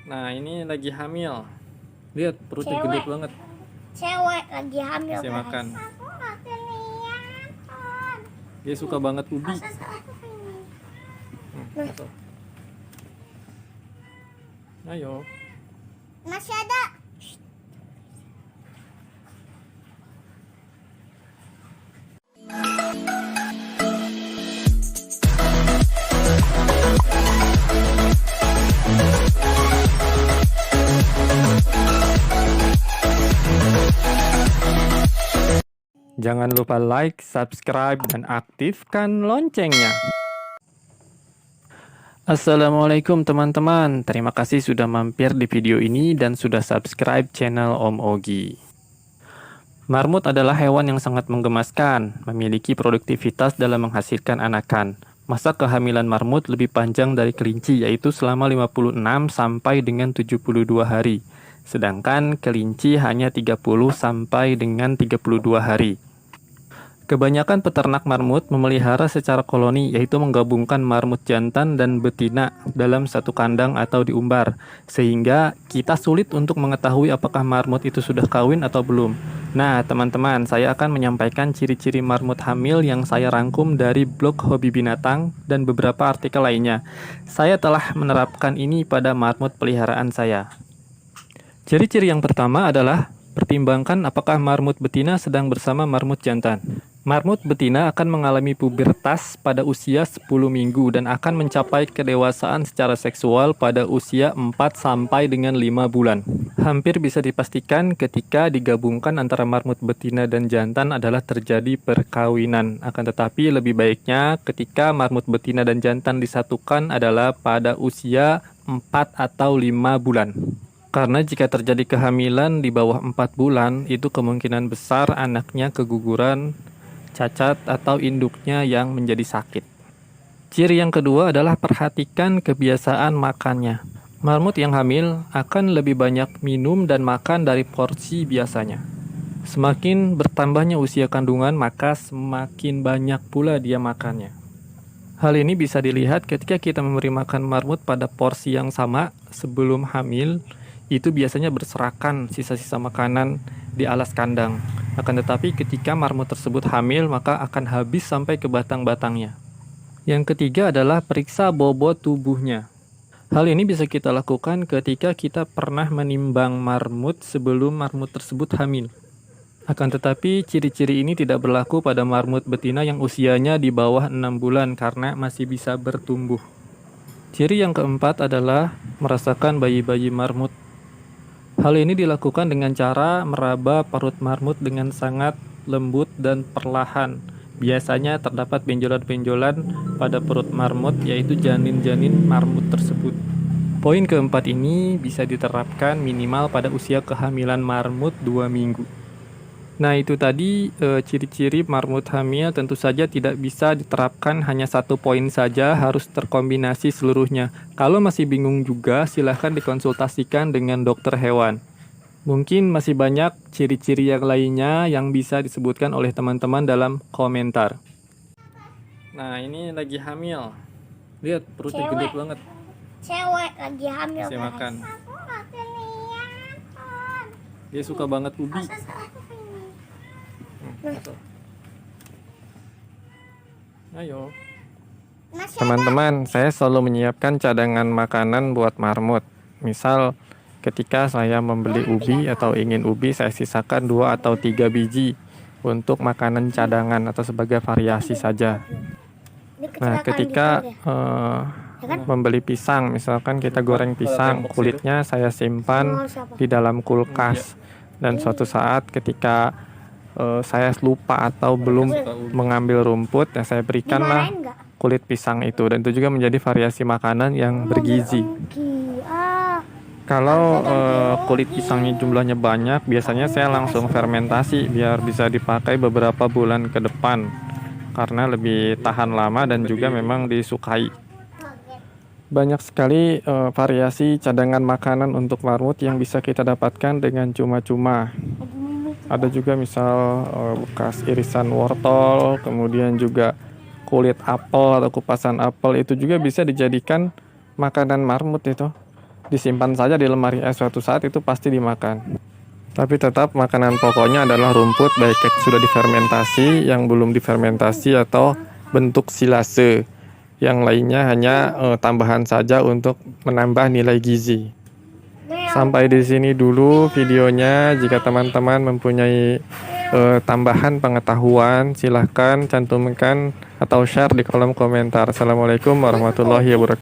Nah, ini lagi hamil. Lihat perutnya gede Cewek. banget. Cewek lagi hamil, Kasih guys. makan. Aku nggak kelihatan. Dia suka banget ubi. Masuk. Ayo. Masih ada. Jangan lupa like, subscribe, dan aktifkan loncengnya. Assalamualaikum teman-teman. Terima kasih sudah mampir di video ini dan sudah subscribe channel Om Ogi. Marmut adalah hewan yang sangat menggemaskan, memiliki produktivitas dalam menghasilkan anakan. Masa kehamilan marmut lebih panjang dari kelinci, yaitu selama 56 sampai dengan 72 hari. Sedangkan kelinci hanya 30 sampai dengan 32 hari. Kebanyakan peternak marmut memelihara secara koloni, yaitu menggabungkan marmut jantan dan betina dalam satu kandang atau diumbar, sehingga kita sulit untuk mengetahui apakah marmut itu sudah kawin atau belum. Nah, teman-teman, saya akan menyampaikan ciri-ciri marmut hamil yang saya rangkum dari blog Hobi Binatang dan beberapa artikel lainnya. Saya telah menerapkan ini pada marmut peliharaan saya. Ciri-ciri yang pertama adalah pertimbangkan apakah marmut betina sedang bersama marmut jantan. Marmut betina akan mengalami pubertas pada usia 10 minggu dan akan mencapai kedewasaan secara seksual pada usia 4 sampai dengan 5 bulan. Hampir bisa dipastikan ketika digabungkan antara marmut betina dan jantan adalah terjadi perkawinan. Akan tetapi lebih baiknya ketika marmut betina dan jantan disatukan adalah pada usia 4 atau 5 bulan. Karena jika terjadi kehamilan di bawah 4 bulan, itu kemungkinan besar anaknya keguguran, cacat, atau induknya yang menjadi sakit. Ciri yang kedua adalah perhatikan kebiasaan makannya. Marmut yang hamil akan lebih banyak minum dan makan dari porsi biasanya. Semakin bertambahnya usia kandungan, maka semakin banyak pula dia makannya. Hal ini bisa dilihat ketika kita memberi makan marmut pada porsi yang sama sebelum hamil. Itu biasanya berserakan sisa-sisa makanan di alas kandang. Akan tetapi ketika marmut tersebut hamil, maka akan habis sampai ke batang-batangnya. Yang ketiga adalah periksa bobot tubuhnya. Hal ini bisa kita lakukan ketika kita pernah menimbang marmut sebelum marmut tersebut hamil. Akan tetapi ciri-ciri ini tidak berlaku pada marmut betina yang usianya di bawah 6 bulan karena masih bisa bertumbuh. Ciri yang keempat adalah merasakan bayi-bayi marmut. Hal ini dilakukan dengan cara meraba perut marmut dengan sangat lembut dan perlahan. Biasanya terdapat benjolan-benjolan pada perut marmut, yaitu janin-janin marmut tersebut. Poin keempat ini bisa diterapkan minimal pada usia kehamilan marmut 2 minggu. Nah, itu tadi ciri-ciri marmut hamil. Tentu saja tidak bisa diterapkan hanya satu poin saja, harus terkombinasi seluruhnya. Kalau masih bingung juga, silahkan dikonsultasikan dengan dokter hewan. Mungkin masih banyak ciri-ciri yang lainnya yang bisa disebutkan oleh teman-teman dalam komentar. Nah, ini lagi hamil. Lihat perutnya gede banget. Cewek lagi hamil, Kasih guys. makan. Aku nggak kelihatan. Dia suka banget ubi. Masuk. Ayo. Teman-teman, saya selalu menyiapkan cadangan makanan buat marmut. Misal, ketika saya membeli ubi atau ingin ubi, saya sisakan 2 atau 3 biji untuk makanan cadangan atau sebagai variasi saja. Nah, ketika membeli pisang, misalkan kita goreng pisang, kulitnya saya simpan di dalam kulkas. Dan suatu saat ketika saya lupa atau belum mengambil rumput, ya saya berikanlah kulit pisang itu, dan itu juga menjadi variasi makanan yang bergizi. Kalau kulit pisangnya jumlahnya banyak, biasanya saya langsung fermentasi biar bisa dipakai beberapa bulan ke depan karena lebih tahan lama dan juga memang disukai. Banyak sekali variasi cadangan makanan untuk marmut yang bisa kita dapatkan dengan cuma-cuma. Ada juga misal bekas irisan wortel, kemudian juga kulit apel atau kupasan apel, itu juga bisa dijadikan makanan marmut itu. disimpan saja di lemari es, suatu saat itu pasti dimakan. Tapi tetap makanan pokoknya adalah rumput, baik yang sudah difermentasi, yang belum difermentasi, atau bentuk silase. Yang lainnya hanya tambahan saja untuk menambah nilai gizi. Sampai di sini dulu videonya. Jika teman-teman mempunyai tambahan pengetahuan, silahkan cantumkan atau share di kolom komentar. Assalamualaikum warahmatullahi wabarakatuh.